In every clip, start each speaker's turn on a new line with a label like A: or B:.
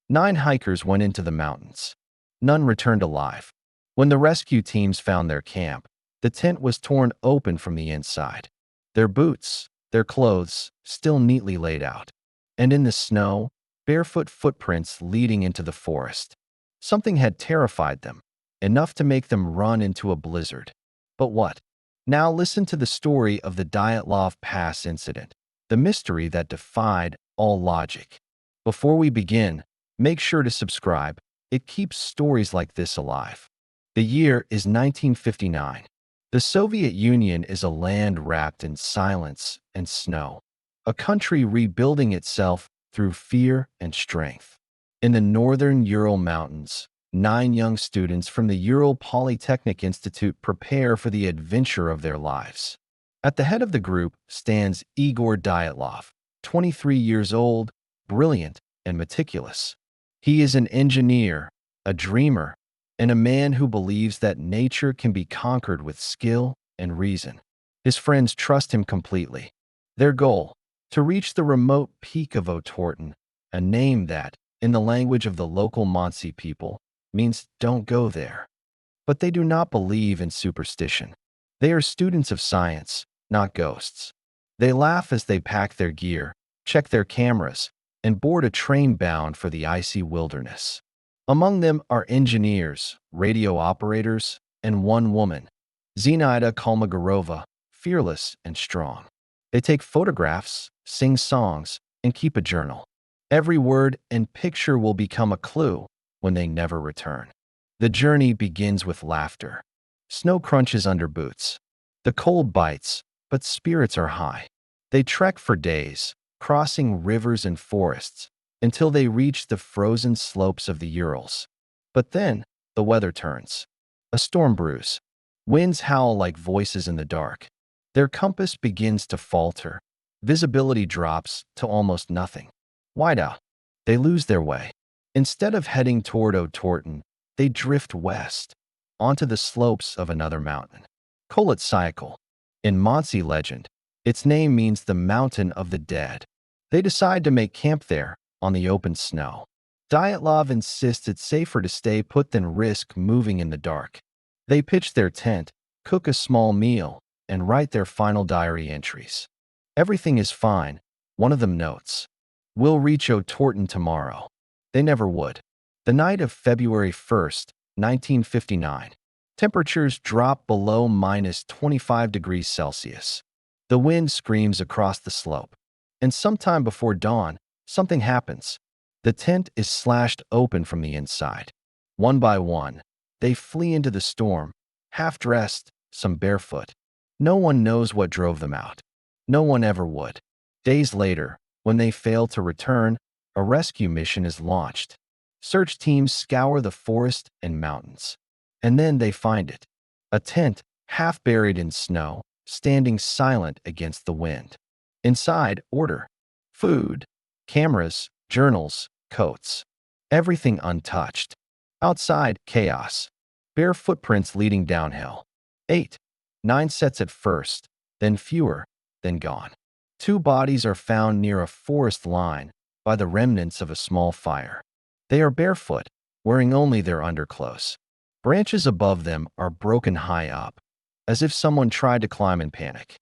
A: 9 hikers went into the mountains. None returned alive. When the rescue teams found their camp, the tent was torn open from the inside. Their boots, their clothes, still neatly laid out. And in the snow, barefoot footprints leading into the forest. Something had terrified them, enough to make them run into a blizzard. But what? Now listen to the story of the Dyatlov Pass incident, the mystery that defied all logic. Before we begin, make sure to subscribe. It keeps stories like this alive. The year is 1959. The Soviet Union is a land wrapped in silence and snow, a country rebuilding itself through fear and strength. In the northern Ural Mountains, 9 young students from the Ural Polytechnic Institute prepare for the adventure of their lives. At the head of the group stands Igor Dyatlov, 23 years old, brilliant and meticulous. He is an engineer, a dreamer, and a man who believes that nature can be conquered with skill and reason. His friends trust him completely. Their goal: to reach the remote peak of Otorten, a name that, in the language of the local Mansi people, means don't go there. But they do not believe in superstition. They are students of science, not ghosts. They laugh as they pack their gear, check their cameras, and board a train bound for the icy wilderness. Among them are engineers, radio operators, and one woman, Zinaida Kolmogorova, fearless and strong. They take photographs, sing songs, and keep a journal. Every word and picture will become a clue when they never return. The journey begins with laughter. Snow crunches under boots. The cold bites, but spirits are high. They trek for days, crossing rivers and forests, until they reach the frozen slopes of the Urals. But then, the weather turns. A storm brews. Winds howl like voices in the dark. Their compass begins to falter. Visibility drops to almost nothing. Whiteout. They lose their way. Instead of heading toward Otorten, they drift west, onto the slopes of another mountain, Koletsyakal. In Mansi legend, its name means the mountain of the dead. They decide to make camp there, on the open snow. Dyatlov insists it's safer to stay put than risk moving in the dark. They pitch their tent, cook a small meal, and write their final diary entries. Everything is fine, one of them notes. We'll reach Otorten tomorrow. They never would. The night of February 1st, 1959, temperatures drop below -25°C. The wind screams across the slope. And sometime before dawn, something happens. The tent is slashed open from the inside. One by one, they flee into the storm, half-dressed, some barefoot. No one knows what drove them out. No one ever would. Days later, when they fail to return, a rescue mission is launched. Search teams scour the forest and mountains. And then they find it. A tent, half buried in snow, standing silent against the wind. Inside, order. Food, cameras, journals, coats. Everything untouched. Outside, chaos. Bare footprints leading downhill. 8, 9 sets at first, then fewer, then gone. 2 bodies are found near a forest line by the remnants of a small fire. They are barefoot, wearing only their underclothes. Branches above them are broken high up, as if someone tried to climb in panic.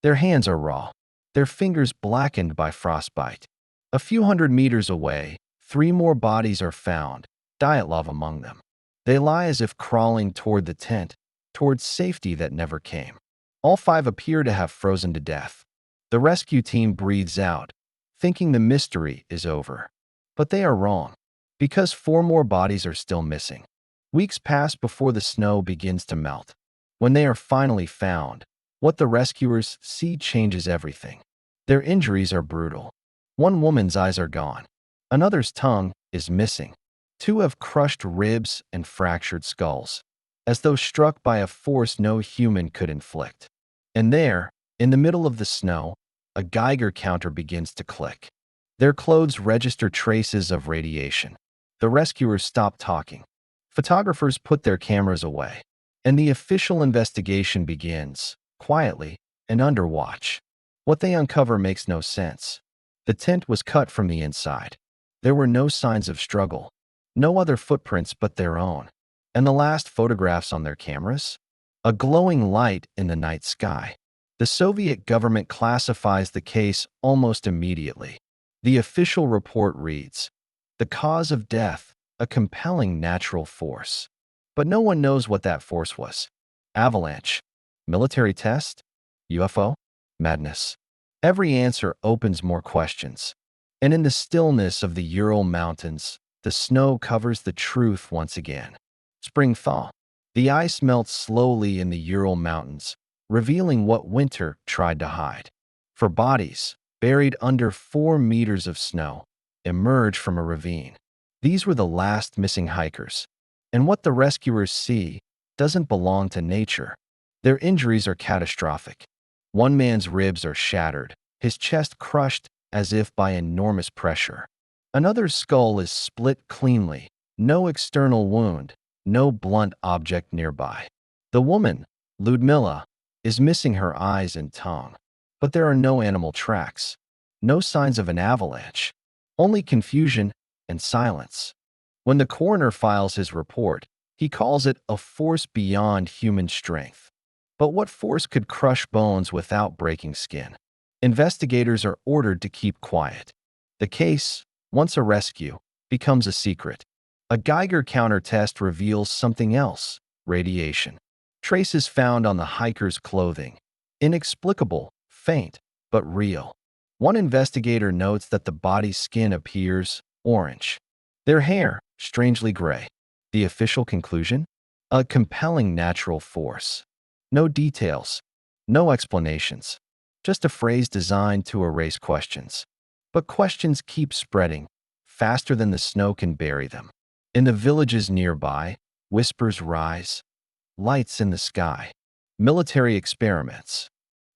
A: Their hands are raw, their fingers blackened by frostbite. A few hundred meters away, 3 more bodies are found, Dyatlov among them. They lie as if crawling toward the tent, towards safety that never came. All 5 appear to have frozen to death. The rescue team breathes out, thinking the mystery is over. But they are wrong, because 4 more bodies are still missing. Weeks pass before the snow begins to melt. When they are finally found, what the rescuers see changes everything. Their injuries are brutal. One woman's eyes are gone. Another's tongue is missing. 2 have crushed ribs and fractured skulls, as though struck by a force no human could inflict. And there, in the middle of the snow, a Geiger counter begins to click. Their clothes register traces of radiation. The rescuers stop talking. Photographers put their cameras away. And the official investigation begins, quietly and under watch. What they uncover makes no sense. The tent was cut from the inside. There were no signs of struggle, no other footprints but their own. And the last photographs on their cameras? A glowing light in the night sky. The Soviet government classifies the case almost immediately. The official report reads, "The cause of death, a compelling natural force." But no one knows what that force was. Avalanche? Military test? UFO? Madness? Every answer opens more questions. And in the stillness of the Ural Mountains, the snow covers the truth once again. Spring thaw. The ice melts slowly in the Ural Mountains, revealing what winter tried to hide. For bodies, buried under 4 meters of snow, emerge from a ravine. These were the last missing hikers. And what the rescuers see doesn't belong to nature. Their injuries are catastrophic. One man's ribs are shattered, his chest crushed as if by enormous pressure. Another's skull is split cleanly, no external wound, no blunt object nearby. The woman, Ludmila, is missing her eyes and tongue. But there are no animal tracks, no signs of an avalanche, only confusion and silence. When the coroner files his report, he calls it a force beyond human strength. But what force could crush bones without breaking skin? Investigators are ordered to keep quiet. The case, once a rescue, becomes a secret. A Geiger counter test reveals something else: radiation. Traces found on the hiker's clothing. Inexplicable, faint, but real. One investigator notes that the body's skin appears orange. Their hair, strangely gray. The official conclusion? A compelling natural force. No details, no explanations. Just a phrase designed to erase questions. But questions keep spreading, faster than the snow can bury them. In the villages nearby, whispers rise. Lights in the sky. Military experiments.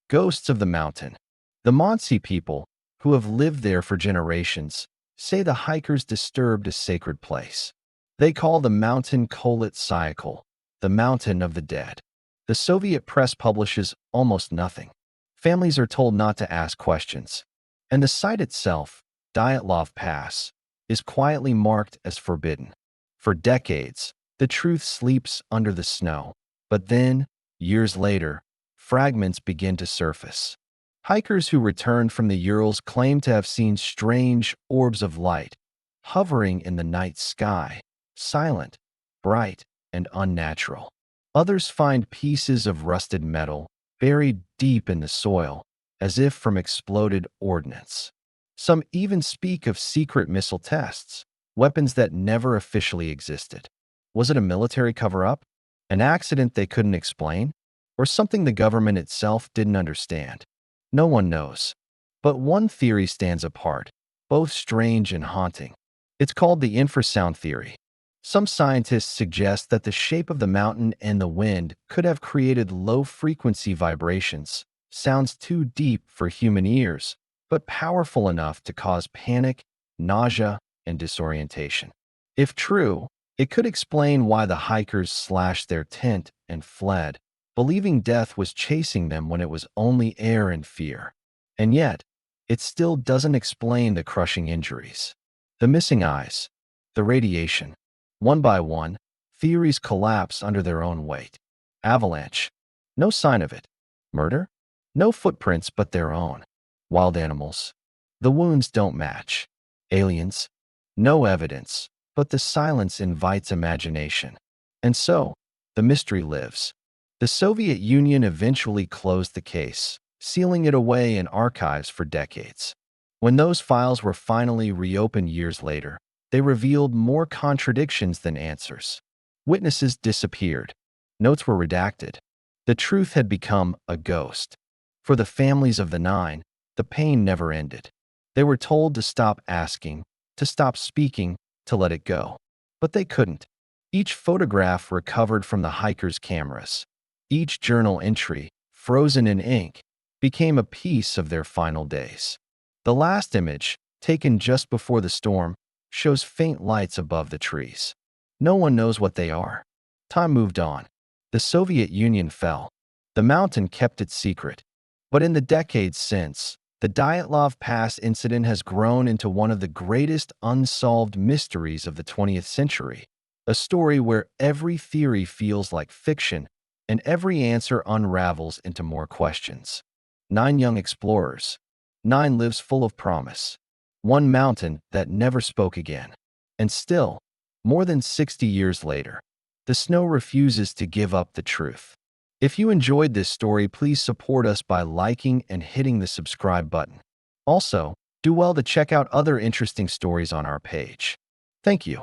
A: Ghosts of the mountain. The Montsi people, who have lived there for generations, say the hikers disturbed a sacred place. They call the mountain Kolet Syakhl, the mountain of the dead. The Soviet press publishes almost nothing. Families are told not to ask questions. And the site itself, Dyatlov Pass, is quietly marked as forbidden. For decades, the truth sleeps under the snow. But then, years later, fragments begin to surface. Hikers who returned from the Urals claim to have seen strange orbs of light, hovering in the night sky, silent, bright, and unnatural. Others find pieces of rusted metal buried deep in the soil, as if from exploded ordnance. Some even speak of secret missile tests, weapons that never officially existed. Was it a military cover-up? An accident they couldn't explain? Or something the government itself didn't understand? No one knows. But one theory stands apart, both strange and haunting. It's called the infrasound theory. Some scientists suggest that the shape of the mountain and the wind could have created low-frequency vibrations, sounds too deep for human ears, but powerful enough to cause panic, nausea, and disorientation. If true, it could explain why the hikers slashed their tent and fled, believing death was chasing them when it was only air and fear. And yet, it still doesn't explain the crushing injuries. The missing eyes, the radiation. One by one, theories collapse under their own weight. Avalanche. No sign of it. Murder? No footprints but their own. Wild animals. The wounds don't match. Aliens? No evidence, but the silence invites imagination. And so, the mystery lives. The Soviet Union eventually closed the case, sealing it away in archives for decades. When those files were finally reopened years later, they revealed more contradictions than answers. Witnesses disappeared. Notes were redacted. The truth had become a ghost. For the families of the 9, the pain never ended. They were told to stop asking, to stop speaking, to let it go. But they couldn't. Each photograph recovered from the hikers' cameras, each journal entry, frozen in ink, became a piece of their final days. The last image, taken just before the storm, shows faint lights above the trees. No one knows what they are. Time moved on. The Soviet Union fell. The mountain kept its secret. But in the decades since, The Dyatlov Pass incident has grown into one of the greatest unsolved mysteries of the 20th century, a story where every theory feels like fiction and every answer unravels into more questions. 9 young explorers. 9 lives full of promise. 1 mountain that never spoke again. And still, more than 60 years later, the snow refuses to give up the truth. If you enjoyed this story, please support us by liking and hitting the subscribe button. Also, do well to check out other interesting stories on our page. Thank you.